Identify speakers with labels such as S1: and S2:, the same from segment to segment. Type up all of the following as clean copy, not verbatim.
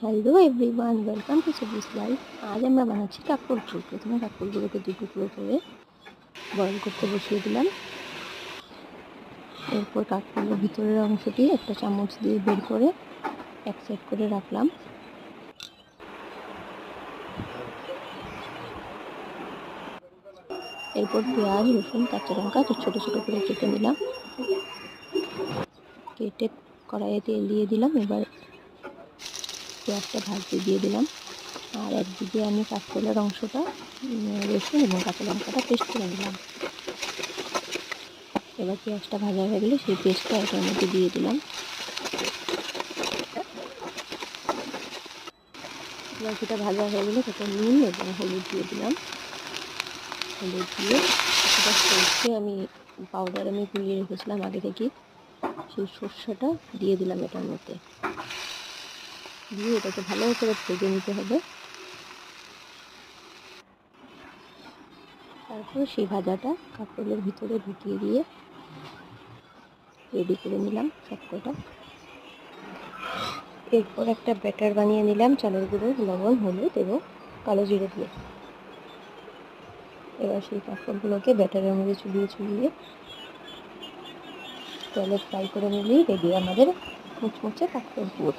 S1: Hello everyone, welcome to সুবিস life. আজ আমরা বানাচ্ছি কাঁকরোল ফুল। প্রথমে কাঁকরোলগুলোকে দু টুকরো করে বয়েল করতে বসিয়ে দিলাম। এরপর কাঁকরোলের ভিতরের অংশটি একটা চামচ দিয়ে বের করে এক সাইড করে রাখলাম। এরপর পেঁয়াজ, রসুন, কাঁচা লঙ্কা ছোট ছোট করে কেটে নিলাম। কেটে কড়াইয়ে তেল দিয়ে দিলাম। এবার পেঁয়াজটা ভাজতে দিয়ে দিলাম। আর একদিকে আমি কাঁকরোলের অংশটা রসুন এবং কাঁচা লঙ্কাটা পেস্ট করে নিলাম। এবার পেঁয়াজটা ভাজা হয়ে গেলে সেই পেস্টটা এটার মধ্যে দিয়ে দিলাম। এবার সেটা ভাজা হয়ে গেলে সেটা নুন এবং হলুদ দিয়ে দিলাম। হলুদ দিয়ে সেটা সর্ষে পাউডার আমি গুলিয়ে রেখেছিলাম আগে থেকে, সেই সর্ষেটা দিয়ে দিলাম এটার মধ্যে। দিয়ে এটাকে ভালো করে ভেজে নিতে হবে। তারপর সেই ভাজাটা কাঁকরোলের ভিতরে ঢুকিয়ে দিয়ে রেডি করে নিলাম সবকটা। এরপর একটা ব্যাটার বানিয়ে নিলাম চালের গুঁড়ো, লবণ, হলুদ এবং কালো জিরে দিয়ে। এবার সেই কাঁকরোলগুলোকে ব্যাটারের মধ্যে চুবিয়ে তেলে ফ্রাই করে নিলেই রেডি আমাদের মুচমুচে কাঁকরোল পুর।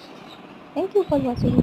S1: Thank you for watching.